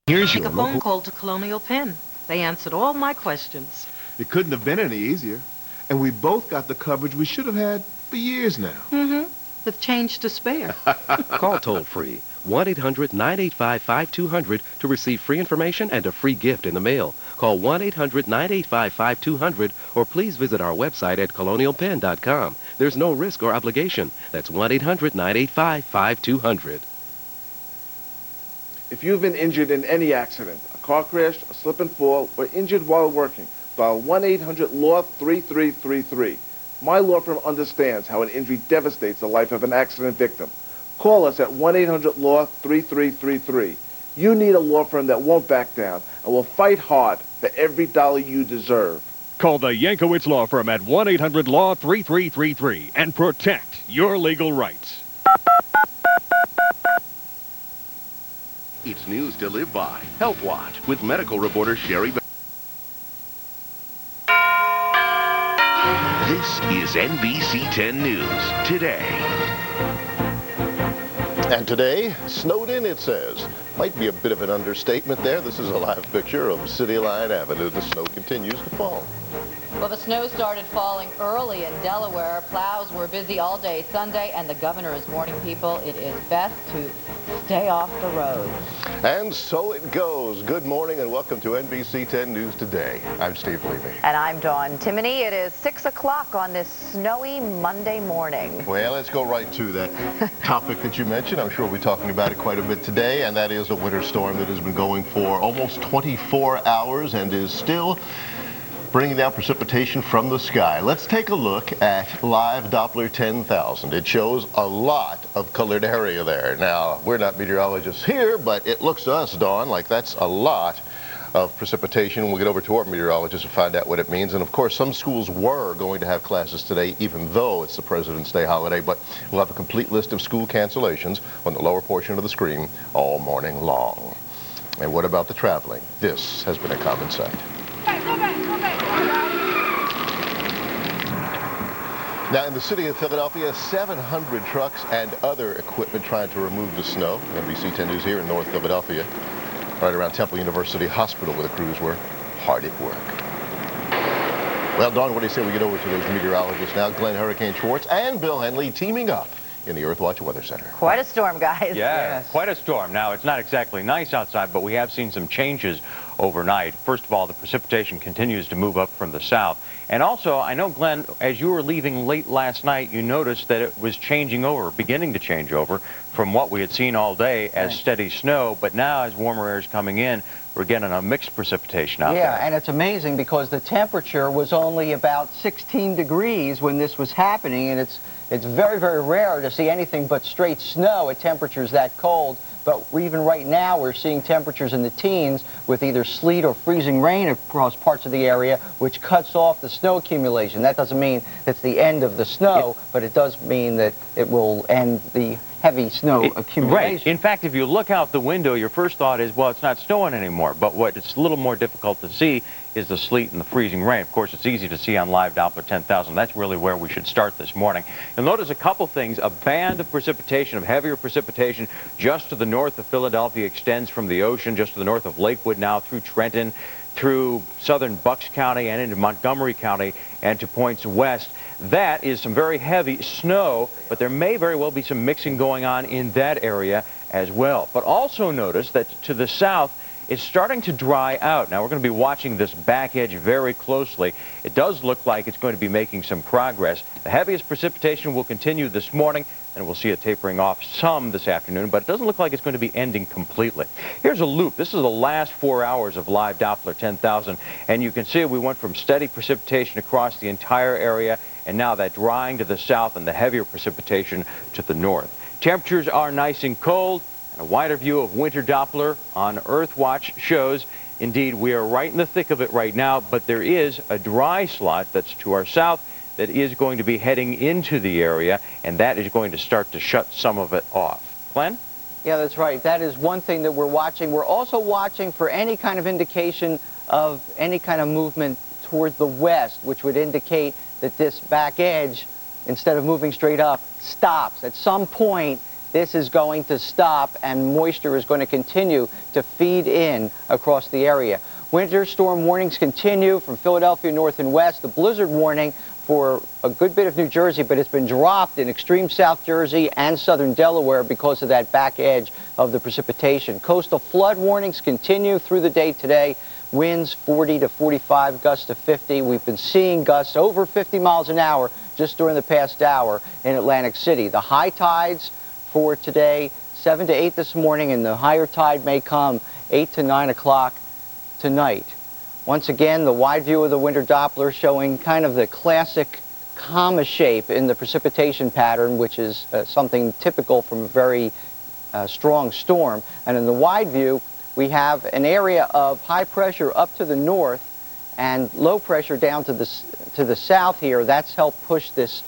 Here's Make your a phone call to Colonial Penn. They answered all my questions. It couldn't have been any easier. And we both got the coverage we should have had for years now. Mm-hmm. With change to spare. Call toll-free 1-800-985-5200 to receive free information and a free gift in the mail. Call 1-800-985-5200 or please visit our website at colonialpenn.com. There's no risk or obligation. That's 1-800-985-5200. If you've been injured in any accident, a car crash, a slip and fall, or injured while working, dial 1-800-LAW-3333. My law firm understands how an injury devastates the life of an accident victim. Call us at 1-800-LAW-3333. You need a law firm that won't back down and will fight hard for every dollar you deserve. Call the Yankowitz Law Firm at 1-800-LAW-3333 and protect your legal rights. It's news to live by. Health Watch with medical reporter Sherry. This is NBC10 News Today. And today, snowed in, it says. Might be a bit of an understatement there. This is a live picture of City Line Avenue. The snow continues to fall. Well, the snow started falling early in Delaware. Plows were busy all day Sunday, and the governor is warning people it is best to stay off the road. And so it goes. Good morning and welcome to NBC 10 News Today. I'm Steve Levy. And I'm Dawn Timoney. It is 6 o'clock on this snowy Monday morning. Well, let's go right to that topic that you mentioned. I'm sure we'll be talking about it quite a bit today, and that is a winter storm that has been going for almost 24 hours and is still bringing down precipitation from the sky. Let's take a look at live Doppler 10,000. It shows a lot of colored area there. Now, we're not meteorologists here, but it looks to us, Dawn, like that's a lot of precipitation. We'll get over to our meteorologist to find out what it means. And of course, some schools were going to have classes today, even though it's the President's Day holiday, but we'll have a complete list of school cancellations on the lower portion of the screen all morning long. And what about the traveling? This has been a common sight. Now, in the city of Philadelphia, 700 trucks and other equipment trying to remove the snow. NBC 10 News here in North Philadelphia, right around Temple University Hospital, where the crews were hard at work. Well, Dawn, what do you say we get over to those meteorologists now? Glenn Hurricane Schwartz and Bill Henley teaming up in the Earthwatch Weather Center. Quite a storm, guys. Yeah, yes. Quite a storm. Now, it's not exactly nice outside, but we have seen some changes overnight. First of all, the precipitation continues to move up from the south. And also, I know, Glenn, as you were leaving late last night, you noticed that it was changing over, beginning to change over from what we had seen all day as steady snow. But now, as warmer air is coming in, we're getting a mixed precipitation out there. Yeah, and it's amazing because the temperature was only about 16 degrees when this was happening, and it's very, very rare to see anything but straight snow at temperatures that cold. But even right now, we're seeing temperatures in the teens with either sleet or freezing rain across parts of the area, which cuts off the snow accumulation. That doesn't mean it's the end of the snow, but it does mean that it will end the heavy snow accumulation. Right. In fact, if you look out the window, your first thought is, well, it's not snowing anymore. But what it's a little more difficult to see is the sleet and the freezing rain. Of course, it's easy to see on live Doppler 10,000. That's really where we should start this morning. You'll notice a couple things. A band of precipitation, of heavier precipitation, just to the north of Philadelphia, extends from the ocean just to the north of Lakewood now through Trenton, through southern Bucks County and into Montgomery County and to points west. That is some very heavy snow, but there may very well be some mixing going on in that area as well. But also notice that to the south, it's starting to dry out. Now, we're going to be watching this back edge very closely. It does look like it's going to be making some progress. The heaviest precipitation will continue this morning, and we'll see it tapering off some this afternoon, but it doesn't look like it's going to be ending completely. Here's a loop. This is the last 4 hours of live Doppler 10,000, and you can see we went from steady precipitation across the entire area, and now that drying to the south and the heavier precipitation to the north. Temperatures are nice and cold. And a wider view of winter Doppler on Earthwatch shows, indeed, we are right in the thick of it right now, but there is a dry slot that's to our south that is going to be heading into the area, and that is going to start to shut some of it off. Glenn? Yeah, that's right. That is one thing that we're watching. We're also watching for any kind of indication of any kind of movement toward the west, which would indicate that this back edge, instead of moving straight up, stops. At some point, this is going to stop and moisture is going to continue to feed in across the area. Winter storm warnings continue from Philadelphia north and west. The blizzard warning for a good bit of New Jersey, but it's been dropped in extreme South Jersey and southern Delaware because of that back edge of the precipitation. Coastal flood warnings continue through the day today. Winds 40 to 45, gusts to 50. We've been seeing gusts over 50 miles an hour just during the past hour in Atlantic City. The high tides for today, 7 to 8 this morning, and the higher tide may come 8 to 9 o'clock tonight. Once again, the wide view of the winter Doppler showing kind of the classic comma shape in the precipitation pattern, which is something typical from a very strong storm. And in the wide view, we have an area of high pressure up to the north and low pressure down to the south here. That's helped push this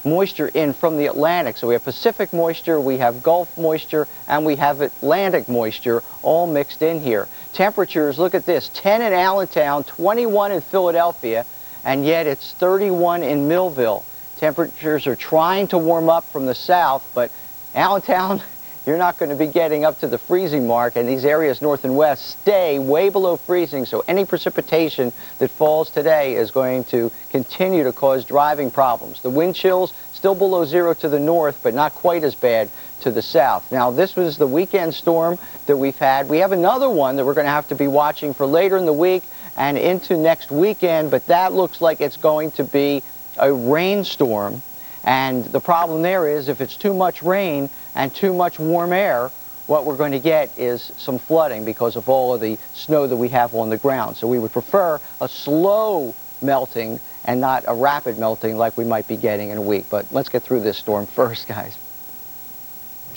moisture in from the Atlantic. So we have Pacific moisture, we have Gulf moisture, and we have Atlantic moisture all mixed in here. Temperatures, look at this, 10 in Allentown, 21 in Philadelphia, and yet it's 31 in Millville. Temperatures are trying to warm up from the south, but Allentown, you're not going to be getting up to the freezing mark, and these areas north and west stay way below freezing, so any precipitation that falls today is going to continue to cause driving problems. The wind chills still below zero to the north, but not quite as bad to the south. Now, this was the weekend storm that we've had. We have another one that we're going to have to be watching for later in the week and into next weekend, but that looks like it's going to be a rainstorm. And the problem there is if it's too much rain and too much warm air, what we're going to get is some flooding because of all of the snow that we have on the ground. So we would prefer a slow melting and not a rapid melting like we might be getting in a week. But let's get through this storm first, guys.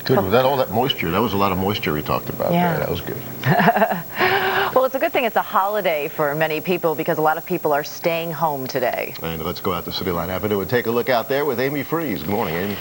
Good. With that, all that moisture, that was a lot of moisture we talked about there. That was good. Well, it's a good thing it's a holiday for many people because a lot of people are staying home today. And let's go out to City Line Avenue and take a look out there with Amy Freeze. Good morning, Amy.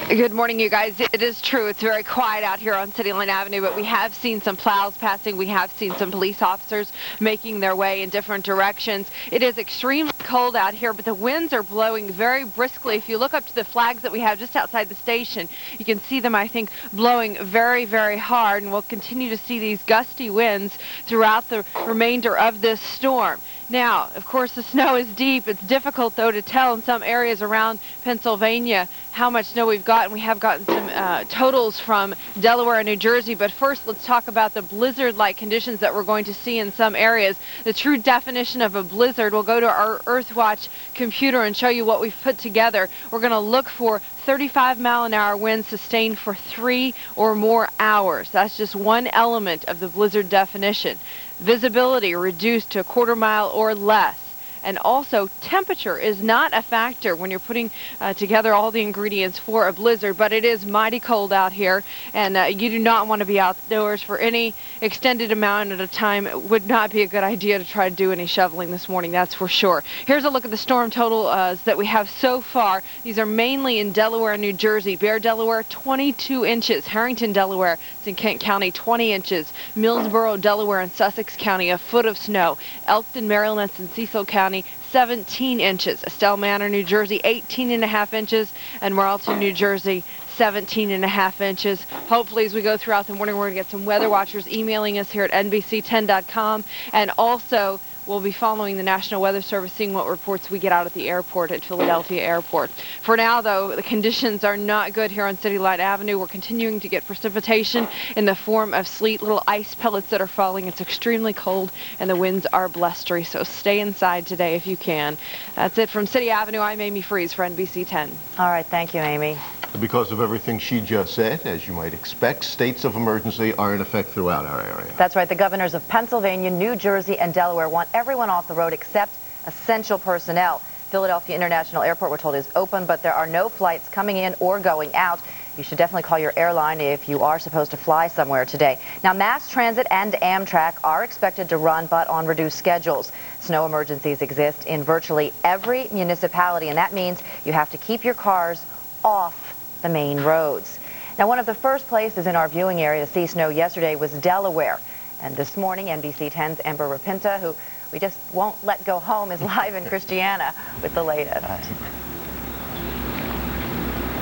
Good morning, you guys. It is true. It's very quiet out here on City Line Avenue, but we have seen some plows passing. We have seen some police officers making their way in different directions. It is extremely cold out here, but the winds are blowing very briskly. If you look up to the flags that we have just outside the station, you can see them, I think, blowing very, very hard, and we'll continue to see these gusty winds throughout the remainder of this storm. Now, of course, the snow is deep. It's difficult, though, to tell in some areas around Pennsylvania how much snow we've gotten. We have gotten some totals from Delaware and New Jersey. But first, let's talk about the blizzard-like conditions that we're going to see in some areas. The true definition of a blizzard, we'll go to our Earthwatch computer and show you what we've put together. We're going to look for 35-mile-an-hour winds sustained for 3 or more hours. That's just one element of the blizzard definition. Visibility reduced to a quarter mile or less. And also, temperature is not a factor when you're putting together all the ingredients for a blizzard, but it is mighty cold out here, and you do not want to be outdoors for any extended amount at a time. It would not be a good idea to try to do any shoveling this morning, that's for sure. Here's a look at the storm total that we have so far. These are mainly in Delaware and New Jersey. Bear, Delaware, 22 inches. Harrington, Delaware, it's in Kent County, 20 inches. Millsboro, Delaware, and Sussex County, a foot of snow. Elkton, Maryland, and Cecil County, 17 inches. Estelle Manor, New Jersey, 18.5 inches. And Marlton, New Jersey, 17.5 inches. Hopefully, as we go throughout the morning, we're going to get some weather watchers emailing us here at NBC10.com. And also, we'll be following the National Weather Service, seeing what reports we get out at the airport, at Philadelphia Airport. For now, though, the conditions are not good here on City Line Avenue. We're continuing to get precipitation in the form of sleet, little ice pellets that are falling. It's extremely cold, and the winds are blustery, so stay inside today if you can. That's it from City Avenue. I'm Amy Freeze for NBC 10. All right, thank you, Amy. Because of everything she just said, as you might expect, states of emergency are in effect throughout our area. That's right. The governors of Pennsylvania, New Jersey, and Delaware want everyone off the road except essential personnel. Philadelphia International Airport, we're told, is open, but there are no flights coming in or going out. You should definitely call your airline if you are supposed to fly somewhere today. Now, mass transit and Amtrak are expected to run, but on reduced schedules. Snow emergencies exist in virtually every municipality, and that means you have to keep your cars off the main roads. Now, one of the first places in our viewing area to see snow yesterday was Delaware. And this morning, NBC 10's Ember Rapinta, who we just won't let go home, is live in Christiana with the latest.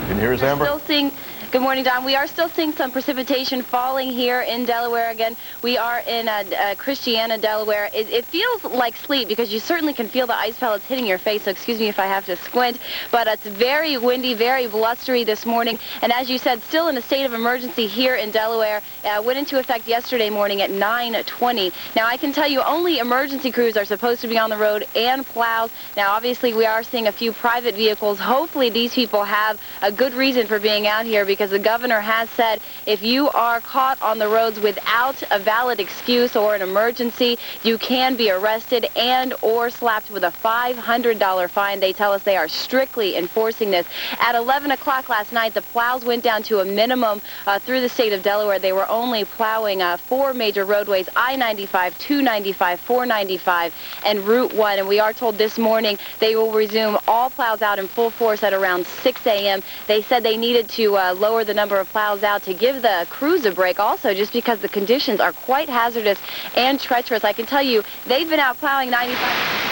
And here's Amber. Still seeing. Good morning, Don. We are still seeing some precipitation falling here in Delaware. Again, we are in Christiana, Delaware. It feels like sleet because you certainly can feel the ice pellets hitting your face, so excuse me if I have to squint. But it's very windy, very blustery this morning. And as you said, still in a state of emergency here in Delaware. Went into effect yesterday morning at 9:20. Now, I can tell you only emergency crews are supposed to be on the road and plows. Now, obviously, we are seeing a few private vehicles. Hopefully, these people have a good reason for being out here because the governor has said if you are caught on the roads without a valid excuse or an emergency, you can be arrested and or slapped with a $500 fine. They tell us they are strictly enforcing this. At 11 o'clock last night, the plows went down to a minimum through the state of Delaware. They were only plowing 4 major roadways, I-95, 295, 495, and Route 1. And we are told this morning they will resume all plows out in full force at around 6 a.m. They said they needed to lower the number of plows out to give the crews a break also, just because the conditions are quite hazardous and treacherous. I can tell you, they've been out plowing 95.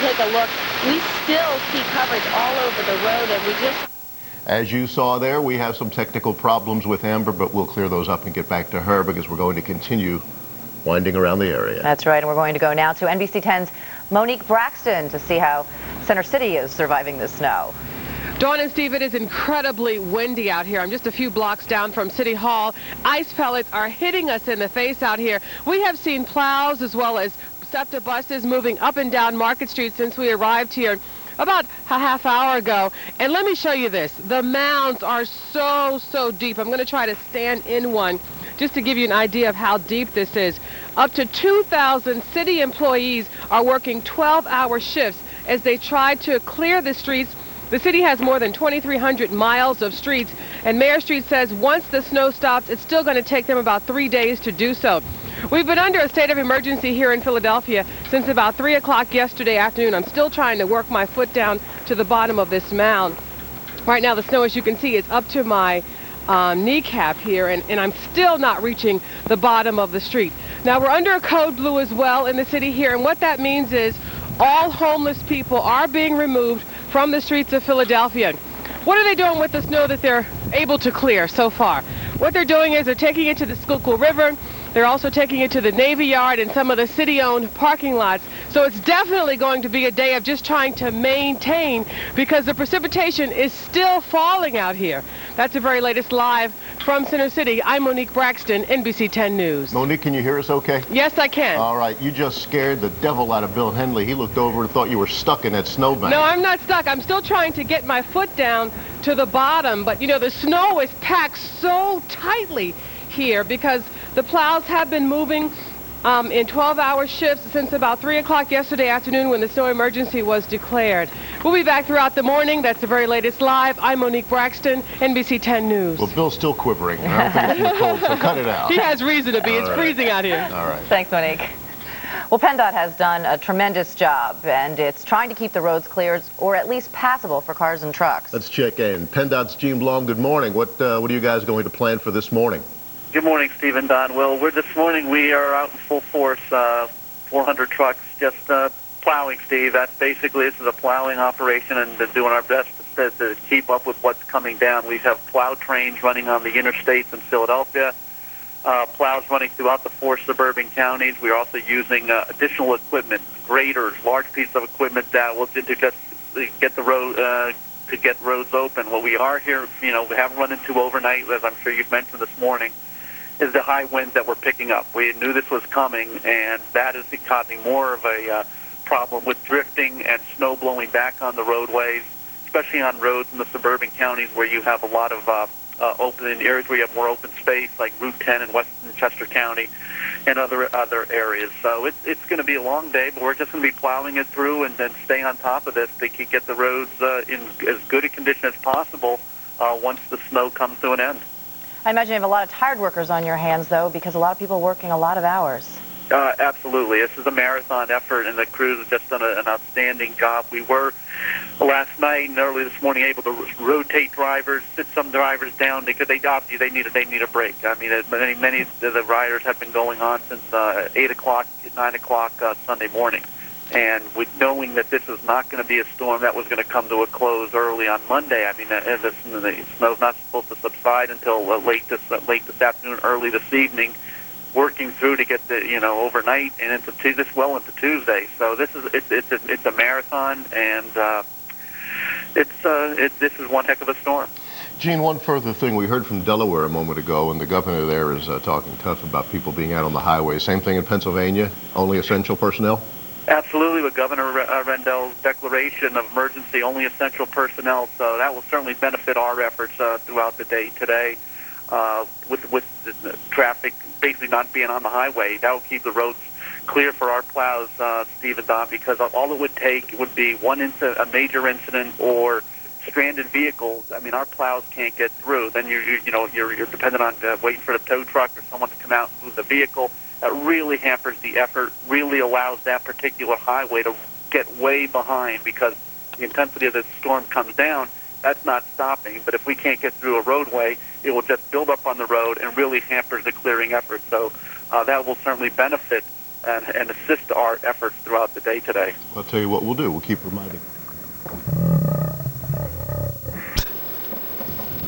Take a look. We still see coverage all over the road, and we just... As you saw there, we have some technical problems with Amber, but we'll clear those up and get back to her because we're going to continue winding around the area. That's right, and we're going to go now to NBC10's Monique Braxton to see how Center City is surviving the snow. Dawn and Steve, it is incredibly windy out here. I'm just a few blocks down from City Hall. Ice pellets are hitting us in the face out here. We have seen plows as well as SEPTA buses moving up and down Market Street since we arrived here about a half hour ago. And let me show you this. The mounds are so deep. I'm going to try to stand in one just to give you an idea of how deep this is. Up to 2,000 city employees are working 12-hour shifts as they try to clear the streets. The city has more than 2,300 miles of streets, and Mayor Street says once the snow stops, it's still going to take them about 3 days to do so. We've been under a state of emergency here in Philadelphia since about 3 o'clock yesterday afternoon. I'm still trying to work my foot down to the bottom of this mound. Right now, the snow, as you can see, is up to my kneecap here, and I'm still not reaching the bottom of the street. Now, we're under a code blue as well in the city here, and what that means is all homeless people are being removed from the streets of Philadelphia. What are they doing with the snow that they're able to clear so far? What they're doing is they're taking it to the Schuylkill River. They're also taking it to the Navy Yard and some of the city-owned parking lots. So it's definitely going to be a day of just trying to maintain because the precipitation is still falling out here. That's the very latest live from Center City. I'm Monique Braxton, NBC 10 News. Monique, can you hear us okay? Yes, I can. All right. You just scared the devil out of Bill Henley. He looked over and thought you were stuck in that snowbank. No, I'm not stuck. I'm still trying to get my foot down to the bottom. But, you know, the snow is packed so tightly here because the plows have been moving in 12-hour shifts since about 3 o'clock yesterday afternoon when the snow emergency was declared. We'll be back throughout the morning. That's the very latest live. I'm Monique Braxton, NBC 10 News. Well, Bill's still quivering. I don't think it's your cold, so cut it out. He has reason to be. All It's right. freezing out here. All right. Thanks, Monique. Well, PennDOT has done a tremendous job, and it's trying to keep the roads clear or at least passable for cars and trucks. Let's check in. PennDOT's Gene Blom, good morning. What are you guys going to plan for this morning? Good morning, Steve and Don. Well, this morning we are out in full force, 400 trucks, just plowing, Steve. That's basically, this is a plowing operation and doing our best to keep up with what's coming down. We have plow trains running on the interstates in Philadelphia, plows running throughout the 4 suburban counties. We are also using additional equipment, graders, large pieces of equipment that will to just get the road to get roads open. What we are here, we haven't run into overnight, as I'm sure you've mentioned this morning, is the high winds that we're picking up. We knew this was coming, and that is causing more of a problem with drifting and snow blowing back on the roadways, especially on roads in the suburban counties where you have a lot of open areas where you have more open space, like Route 10 in Westchester County and other areas. So it's going to be a long day, but we're just going to be plowing it through and then stay on top of this to get the roads in as good a condition as possible once the snow comes to an end. I imagine you have a lot of tired workers on your hands, though, because a lot of people are working a lot of hours. Absolutely. This is a marathon effort, and the crews have just done an outstanding job. We were, last night and early this morning, able to rotate drivers, sit some drivers down because they need a break. I mean, many of the riders have been going on since 8 o'clock, 9 o'clock Sunday morning. And with knowing that this is not going to be a storm that was going to come to a close early on Monday, I mean, the snow's not supposed to subside until late this afternoon, early this evening, working through to get the overnight and into Tuesday. So this is a marathon, and this is one heck of a storm. Gene, one further thing. We heard from Delaware a moment ago, and the governor there is talking tough about people being out on the highway. Same thing in Pennsylvania? Only essential personnel? Absolutely, with Governor Rendell's declaration of emergency, only essential personnel. So that will certainly benefit our efforts throughout the day today. With the traffic basically not being on the highway, that will keep the roads clear for our plows, Steve and Don, because all it would take would be a major incident or stranded vehicles. I mean, our plows can't get through. Then you're dependent on waiting for the tow truck or someone to come out and move the vehicle. That really hampers the effort, really allows that particular highway to get way behind, because the intensity of the storm comes down. That's not stopping. But if we can't get through a roadway, it will just build up on the road and really hampers the clearing effort. So that will certainly benefit and assist our efforts throughout the day today. I'll tell you what we'll do. We'll keep reminding.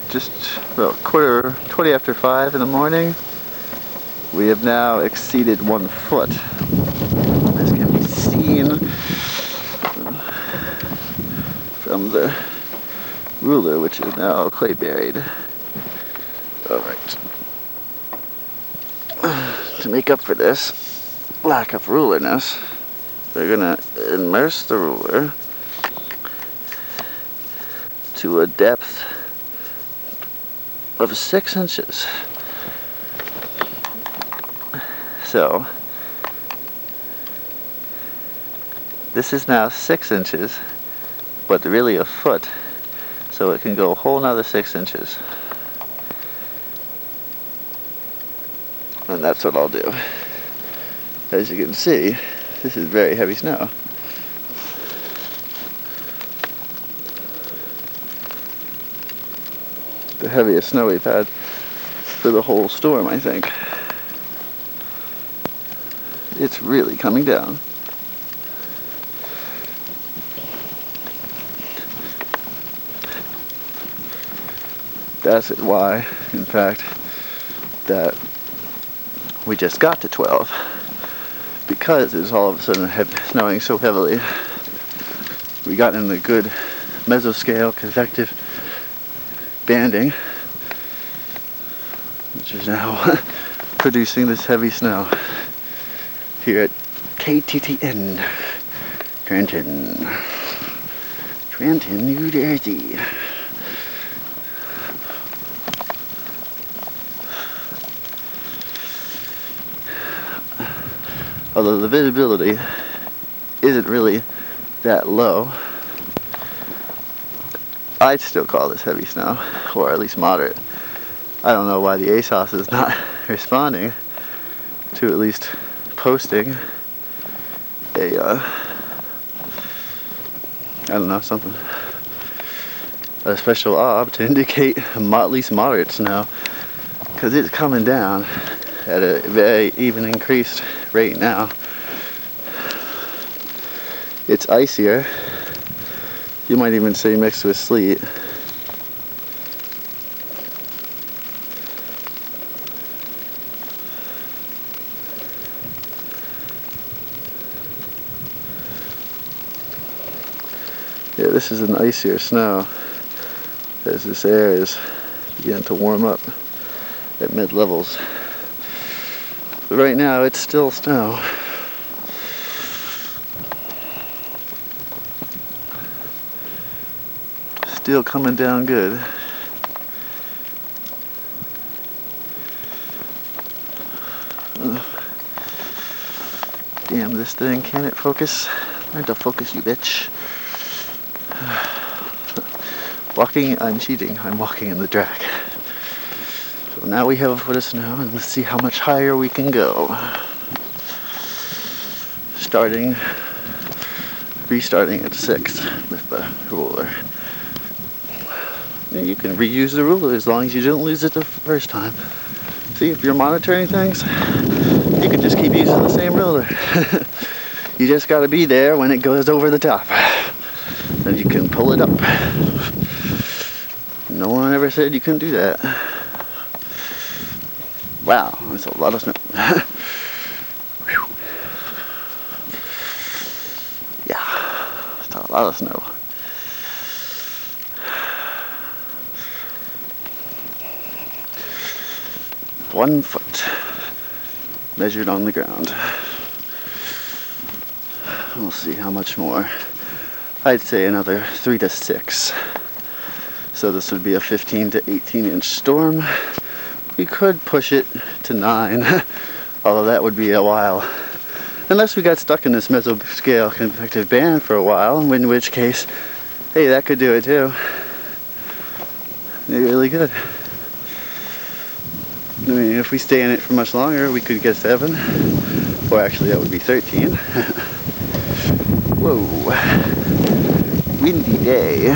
Just about 20 after 5 in the morning. We have now exceeded 1 foot. This can be seen from the ruler, which is now clay buried. All right. To make up for this lack of rulerness, they're gonna immerse the ruler to a depth of 6 inches. So this is now 6 inches, but really a foot, so it can go a whole nother 6 inches. And that's what I'll do. As you can see, this is very heavy snow. The heaviest snow we've had for the whole storm, I think. It's really coming down. That's why, in fact, that we just got to 12, because it's all of a sudden snowing so heavily. We got in the good mesoscale convective banding, which is now producing this heavy snow here at KTTN, Trenton, New Jersey. Although the visibility isn't really that low, I'd still call this heavy snow, or at least moderate. I don't know why the ASOS is not responding to at least posting a, I don't know, something, a special ob to indicate at least moderate snow, because it's coming down at a very even increased rate now. It's icier. You might even say mixed with sleet. Yeah, this is an icier snow as this air is beginning to warm up at mid-levels. But right now it's still snow. Still coming down good. Damn this thing, can it focus? Learn to focus, you bitch. Walking, I'm cheating. I'm walking in the drag. So now we have a foot of snow, and let's see how much higher we can go. Restarting at 6 with the ruler. You can reuse the ruler as long as you don't lose it the first time. See, if you're monitoring things, you can just keep using the same ruler. You just got to be there when it goes over the top. Then you can pull it up. No one ever said you couldn't do that. Wow, that's a lot of snow. Yeah, that's a lot of snow. One foot measured on the ground. We'll see how much more. I'd say another 3 to 6. So this would be a 15 to 18 inch storm. We could push it to 9, although that would be a while. Unless we got stuck in this mesoscale convective band for a while, in which case, hey, that could do it too. It'd be really good. I mean, if we stay in it for much longer, we could get 7. Or actually, that would be 13. Whoa. Windy day.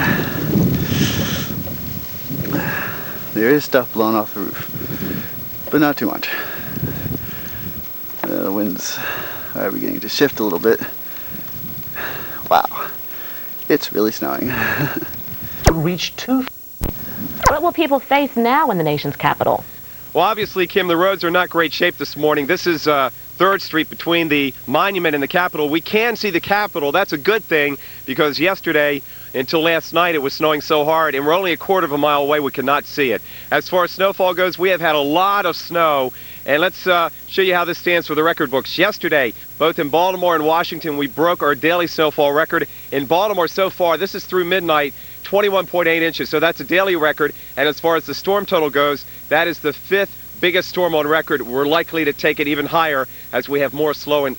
There is stuff blown off the roof, but not too much. The winds are beginning to shift a little bit. Wow. It's really snowing. Reach 2. What will people face now in the nation's capital? Well, obviously, Kim, the roads are not great shape this morning. This is 3rd Street between the Monument and the Capitol. We can see the Capitol. That's a good thing because yesterday until last night it was snowing so hard and we're only a quarter of a mile away. We could not see it. As far as snowfall goes, we have had a lot of snow. And let's show you how this stands for the record books. Yesterday, both in Baltimore and Washington, we broke our daily snowfall record. In Baltimore so far, this is through midnight, 21.8 inches, so that's a daily record. And as far as the storm total goes, that is the 5th biggest storm on record. We're likely to take it even higher as we have more snow and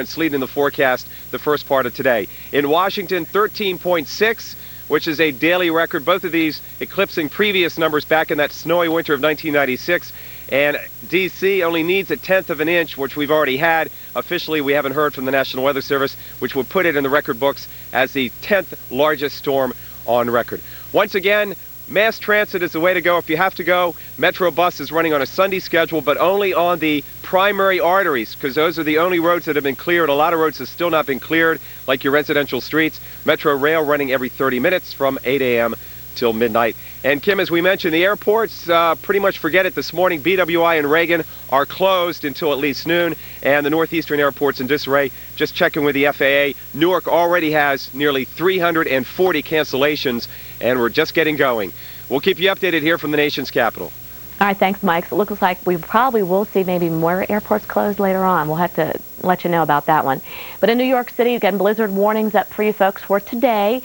sleet in the forecast the first part of today. In Washington, 13.6, which is a daily record. Both of these eclipsing previous numbers back in that snowy winter of 1996. And D.C. only needs 1/10 of an inch, which we've already had. Officially, we haven't heard from the National Weather Service, which would put it in the record books as the 10th largest storm on record. Once again, mass transit is the way to go if you have to go. Metro bus is running on a Sunday schedule, but only on the primary arteries, because those are the only roads that have been cleared. A lot of roads have still not been cleared, like your residential streets. Metro rail running every 30 minutes from 8 a.m. till midnight. And Kim, as we mentioned, the airports, pretty much forget it this morning. BWI and Reagan are closed until at least noon, and the northeastern airports in disarray. Just checking with the FAA, Newark already has nearly 340 cancellations, and we're just getting going. We'll keep you updated here from the nation's capital. All right, thanks, Mike. So it looks like we probably will see maybe more airports closed later on. We'll have to let you know about that one. But in New York City, again, blizzard warnings up for you folks for today.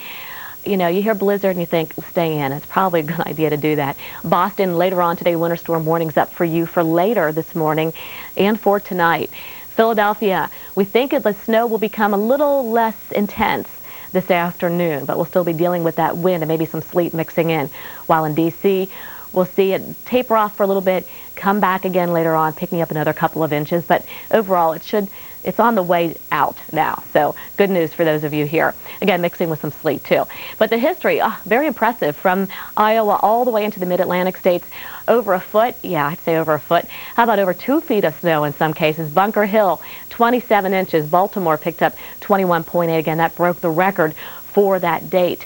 You know, you hear blizzard and you think, stay in. It's probably a good idea to do that. Boston, later on today, winter storm warnings up for you for later this morning and for tonight. Philadelphia, we think the snow will become a little less intense this afternoon, but we'll still be dealing with that wind and maybe some sleet mixing in. While in D.C., we'll see it taper off for a little bit, come back again later on, picking up another couple of inches. But overall, it's on the way out now. So good news for those of you here. Again, mixing with some sleet too. But the history, very impressive, from Iowa all the way into the mid-Atlantic states. Over a foot, yeah, I'd say over a foot. How about over 2 feet of snow in some cases? Bunker Hill, 27 inches. Baltimore picked up 21.8. Again, that broke the record for that date.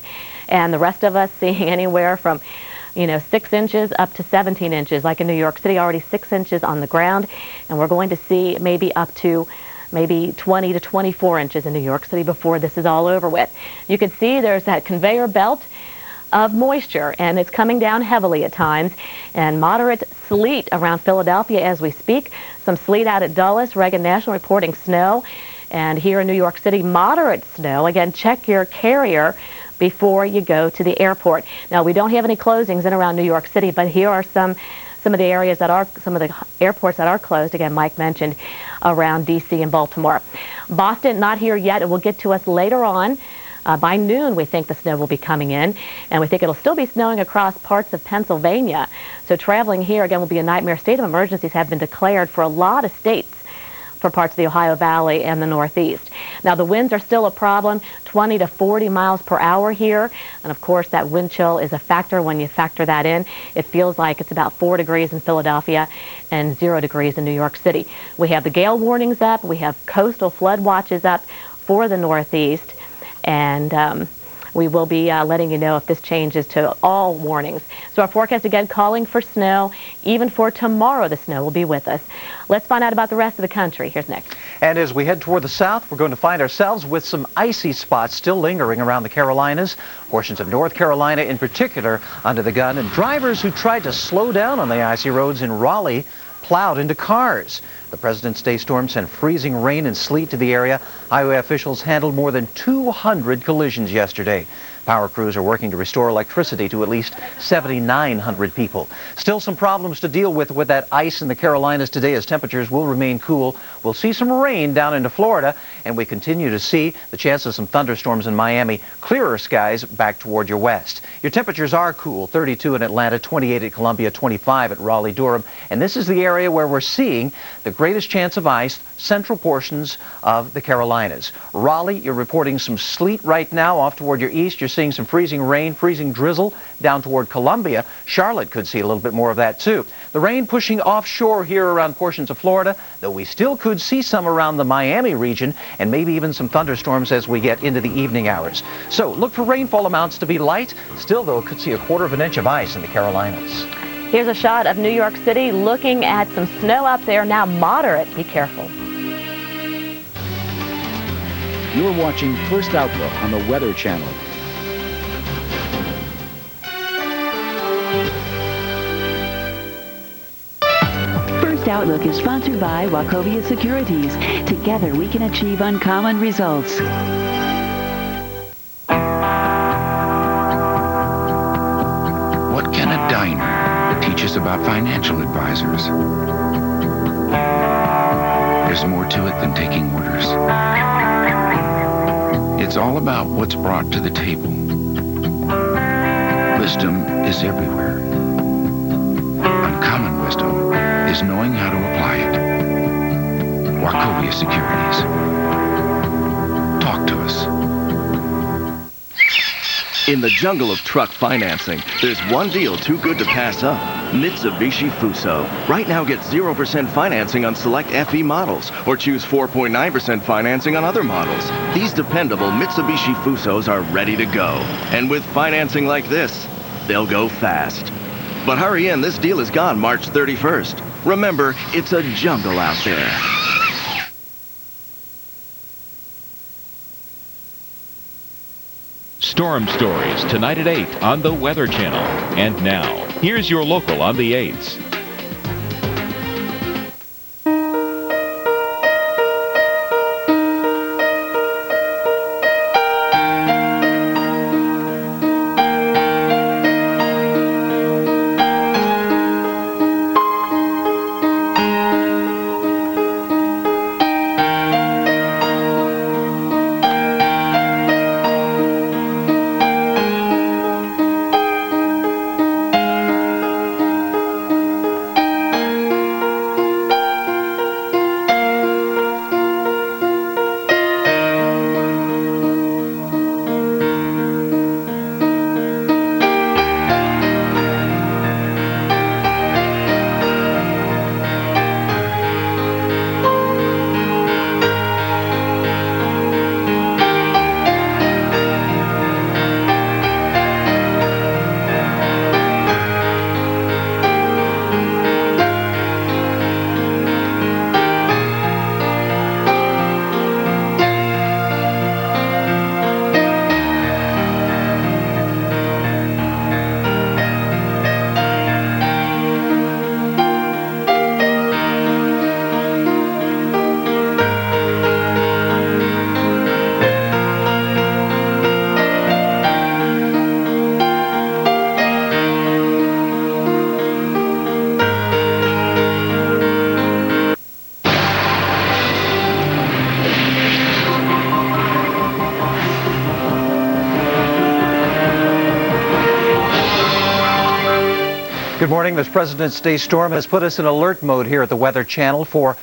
And the rest of us seeing anywhere from 6 inches up to 17 inches, like in New York City, already 6 inches on the ground. And we're going to see maybe up to 20 to 24 inches in New York City before this is all over with. You can see there's that conveyor belt of moisture, and it's coming down heavily at times, and moderate sleet around Philadelphia as we speak. Some sleet out at Dulles. Reagan National reporting snow. And here in New York City, moderate snow. Again, check your carrier before you go to the airport. Now, we don't have any closings in around New York City, but here are some of the areas that are, some of the airports that are closed. Again, Mike mentioned around D.C. and Baltimore. Boston, not here yet. It will get to us later on. By noon, we think the snow will be coming in, and we think it'll still be snowing across parts of Pennsylvania. So traveling here, again, will be a nightmare. State of emergencies have been declared for a lot of states for parts of the Ohio Valley and the Northeast. Now, the winds are still a problem, 20 to 40 miles per hour here. And, of course, that wind chill is a factor when you factor that in. It feels like it's about 4 degrees in Philadelphia and 0 degrees in New York City. We have the gale warnings up. We have coastal flood watches up for the Northeast, and we will be letting you know if this changes to all warnings. So our forecast again calling for snow. Even for tomorrow, the snow will be with us. Let's find out about the rest of the country. Here's Nick. And as we head toward the south, we're going to find ourselves with some icy spots still lingering around the Carolinas. Portions of North Carolina in particular under the gun. And drivers who tried to slow down on the icy roads in Raleigh plowed into cars. The President's Day storm sent freezing rain and sleet to the area. Highway officials handled more than 200 collisions yesterday. Power crews are working to restore electricity to at least 7,900 people. Still some problems to deal with that ice in the Carolinas today as temperatures will remain cool. We'll see some rain down into Florida, and we continue to see the chance of some thunderstorms in Miami. Clearer skies back toward your west. Your temperatures are cool, 32 in Atlanta, 28 at Columbia, 25 at Raleigh-Durham. And this is the area where we're seeing the greatest chance of ice, central portions of the Carolinas. Raleigh, you're reporting some sleet right now off toward your east. You're seeing some freezing rain, freezing drizzle down toward Columbia. Charlotte could see a little bit more of that too. The rain pushing offshore here around portions of Florida, though we still could see some around the Miami region and maybe even some thunderstorms as we get into the evening hours. So look for rainfall amounts to be light. Still, though, could see 1/4 inch of ice in the Carolinas. Here's a shot of New York City looking at some snow out there now, moderate. Be careful. You're watching First Outlook on the Weather Channel. First Outlook is sponsored by Wachovia Securities. Together we can achieve uncommon results. What can a diner teach us about financial advisors? There's more to it than taking orders. It's all about what's brought to the table. Wisdom is everywhere. Uncommon wisdom is knowing how to apply it. Wachovia Securities. Talk to us. In the jungle of truck financing, there's one deal too good to pass up. Mitsubishi Fuso. Right now get 0% financing on select FE models, or choose 4.9% financing on other models. These dependable Mitsubishi Fusos are ready to go. And with financing like this, they'll go fast. But hurry in, this deal is gone March 31st. Remember, it's a jungle out there. Storm Stories tonight at 8 on the Weather Channel. And now, here's your local on the 8s. Good morning. This President's Day storm has put us in alert mode here at the Weather Channel for